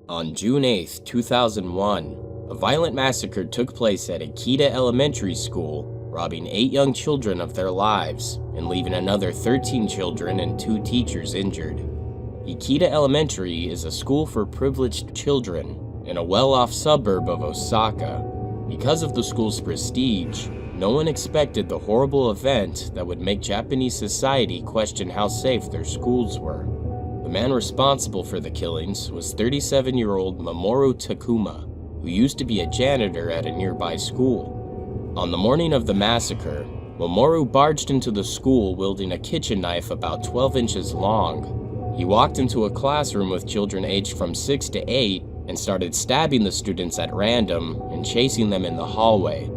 On June 8, 2001, a violent massacre took place at Ikeda Elementary School, robbing 8 young children of their lives and leaving another 13 children and 2 teachers injured. Ikeda Elementary is a school for privileged children in a well-off suburb of Osaka. Because of the school's prestige, no one expected the horrible event that would make Japanese society question how safe their schools were. The man responsible for the killings was 37-year-old Mamoru Takuma, who used to be a janitor at a nearby school. On the morning of the massacre, Mamoru barged into the school wielding a kitchen knife about 12 inches long. He walked into a classroom with children aged from 6 to 8 and started stabbing the students at random and chasing them in the hallway.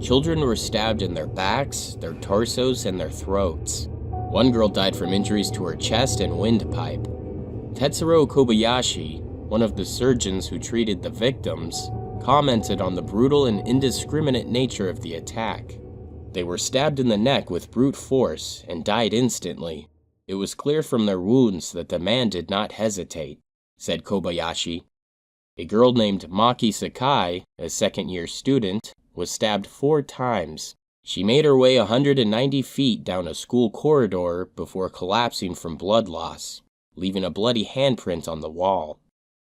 Children were stabbed in their backs, their torsos, and their throats. One girl died from injuries to her chest and windpipe. Tetsuro Kobayashi, one of the surgeons who treated the victims, commented on the brutal and indiscriminate nature of the attack. They were stabbed in the neck with brute force and died instantly. It was clear from their wounds that the man did not hesitate, said Kobayashi. A girl named Maki Sakai, a second-year student, was stabbed 4 times. She made her way 190 feet down a school corridor before collapsing from blood loss, leaving a bloody handprint on the wall.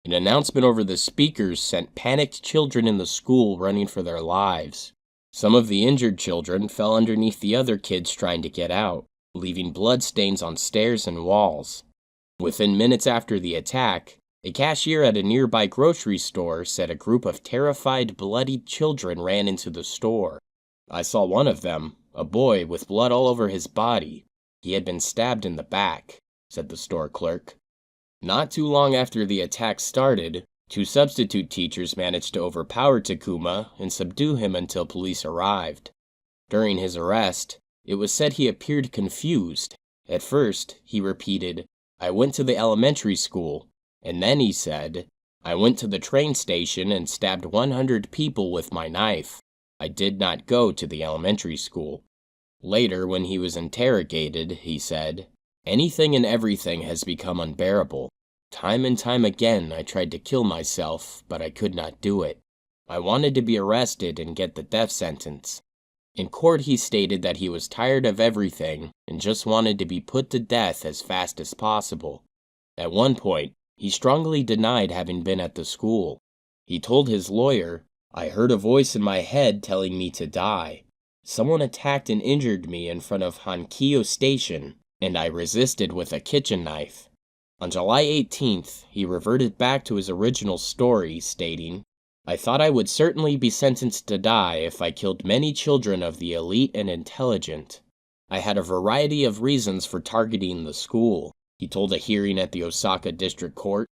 An announcement over the speakers sent panicked children in the school running for their lives. Some of the injured children fell underneath the other kids trying to get out, leaving bloodstains on stairs and walls. Within minutes after the attack, a cashier at a nearby grocery store said a group of terrified, bloodied children ran into the store. I saw one of them, a boy with blood all over his body. He had been stabbed in the back, said the store clerk. Not too long after the attack started, 2 substitute teachers managed to overpower Takuma and subdue him until police arrived. During his arrest, it was said he appeared confused. At first, he repeated, "I went to the elementary school," and then he said, "I went to the train station and stabbed 100 people with my knife. I did not go to the elementary school." Later, when he was interrogated, he said, "Anything and everything has become unbearable. Time and time again I tried to kill myself, but I could not do it. I wanted to be arrested and get the death sentence." In court he stated that he was tired of everything and just wanted to be put to death as fast as possible. At one point, he strongly denied having been at the school. He told his lawyer, "I heard a voice in my head telling me to die. Someone attacked and injured me in front of Hankyo Station, and I resisted with a kitchen knife." On July 18th, he reverted back to his original story, stating, "I thought I would certainly be sentenced to die if I killed many children of the elite and intelligent. I had a variety of reasons for targeting the school," he told a hearing at the Osaka District Court.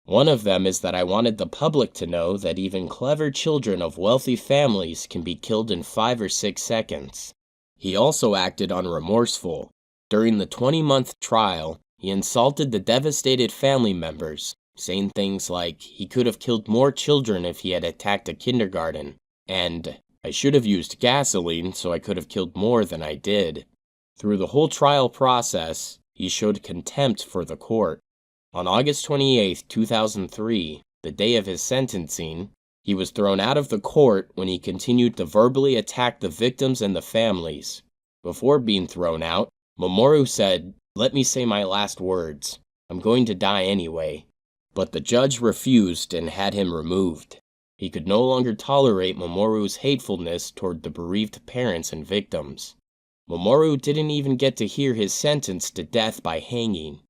"One of them is that I wanted the public to know that even clever children of wealthy families can be killed in 5 or 6 seconds. He also acted unremorseful. During the 20-month trial, he insulted the devastated family members, saying things like he could have killed more children if he had attacked a kindergarten, and I should have used gasoline so I could have killed more than I did. Through the whole trial process, he showed contempt for the court. On August 28, 2003, the day of his sentencing, he was thrown out of the court when he continued to verbally attack the victims and the families. Before being thrown out, Mamoru said, "Let me say my last words. I'm going to die anyway." But the judge refused and had him removed. He could no longer tolerate Mamoru's hatefulness toward the bereaved parents and victims. Mamoru didn't even get to hear his sentence to death by hanging.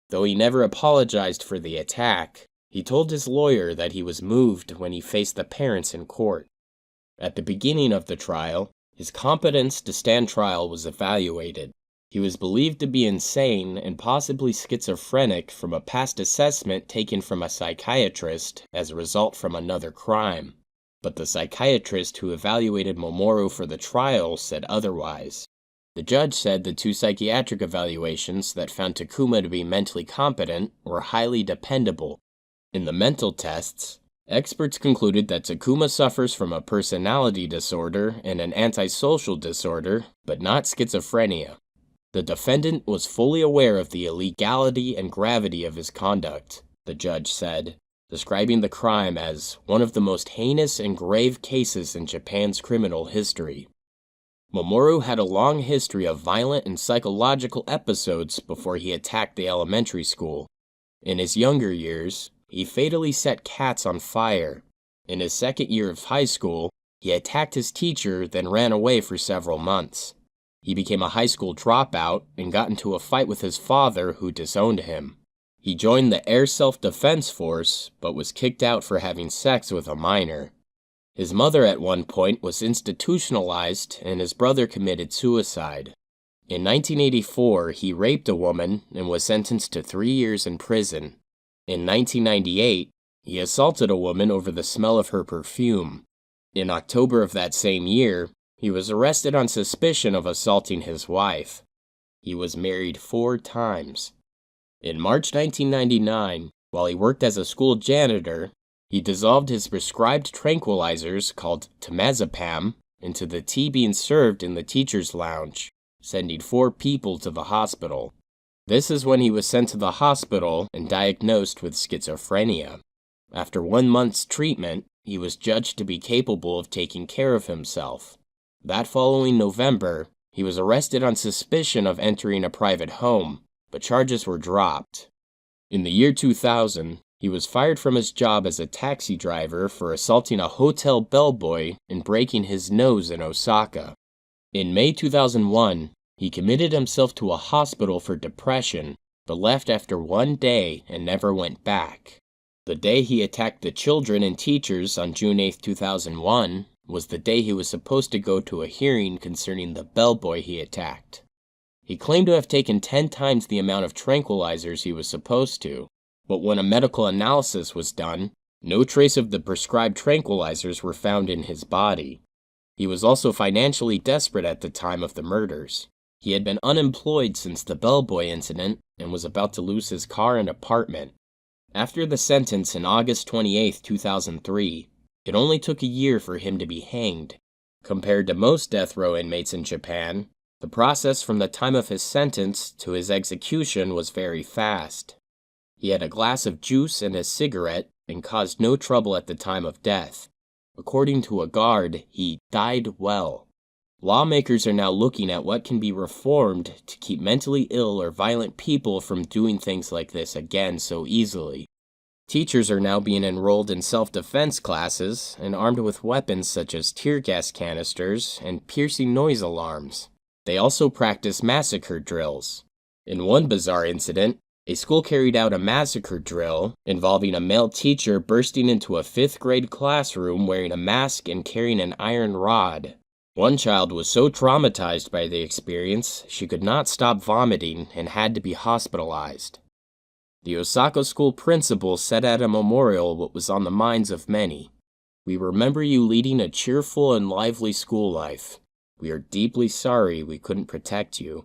Though he never apologized for the attack, he told his lawyer that he was moved when he faced the parents in court. At the beginning of the trial, his competence to stand trial was evaluated. He was believed to be insane and possibly schizophrenic from a past assessment taken from a psychiatrist as a result from another crime. But the psychiatrist who evaluated Mamoru for the trial said otherwise. The judge said the 2 psychiatric evaluations that found Takuma to be mentally competent were highly dependable. In the mental tests, experts concluded that Takuma suffers from a personality disorder and an antisocial disorder, but not schizophrenia. The defendant was fully aware of the illegality and gravity of his conduct, the judge said. describing the crime as one of the most heinous and grave cases in Japan's criminal history. Mamoru had a long history of violent and psychological episodes before he attacked the elementary school. In his younger years, he fatally set cats on fire. In his second year of high school, he attacked his teacher, then ran away for several months. He became a high school dropout and got into a fight with his father, who disowned him. He joined the Air Self-Defense Force, but was kicked out for having sex with a minor. His mother at one point was institutionalized, and his brother committed suicide. In 1984, he raped a woman and was sentenced to 3 years in prison. In 1998, he assaulted a woman over the smell of her perfume. In October of that same year, he was arrested on suspicion of assaulting his wife. He was married 4 times. In March 1999, while he worked as a school janitor, he dissolved his prescribed tranquilizers called temazepam into the tea being served in the teacher's lounge, sending 4 people to the hospital. This is when he was sent to the hospital and diagnosed with schizophrenia. After 1 month's treatment, he was judged to be capable of taking care of himself. That following November, he was arrested on suspicion of entering a private home, but charges were dropped. In the year 2000, he was fired from his job as a taxi driver for assaulting a hotel bellboy and breaking his nose in Osaka. In May 2001, he committed himself to a hospital for depression, but left after 1 day and never went back. The day he attacked the children and teachers on June 8, 2001, was the day he was supposed to go to a hearing concerning the bellboy he attacked. He claimed to have taken 10 times the amount of tranquilizers he was supposed to, but when a medical analysis was done, no trace of the prescribed tranquilizers were found in his body. He was also financially desperate at the time of the murders. He had been unemployed since the bellboy incident and was about to lose his car and apartment. After the sentence in August 28, 2003, it only took a year for him to be hanged. Compared to most death row inmates in Japan, the process from the time of his sentence to his execution was very fast. He had a glass of juice and a cigarette and caused no trouble at the time of death. According to a guard, he died well. Lawmakers are now looking at what can be reformed to keep mentally ill or violent people from doing things like this again so easily. Teachers are now being enrolled in self-defense classes and armed with weapons such as tear gas canisters and piercing noise alarms. They also practice massacre drills. In one bizarre incident, a school carried out a massacre drill involving a male teacher bursting into a 5th grade classroom wearing a mask and carrying an iron rod. One child was so traumatized by the experience, she could not stop vomiting and had to be hospitalized. The Osaka school principal said at a memorial what was on the minds of many. "We remember you leading a cheerful and lively school life. We are deeply sorry we couldn't protect you."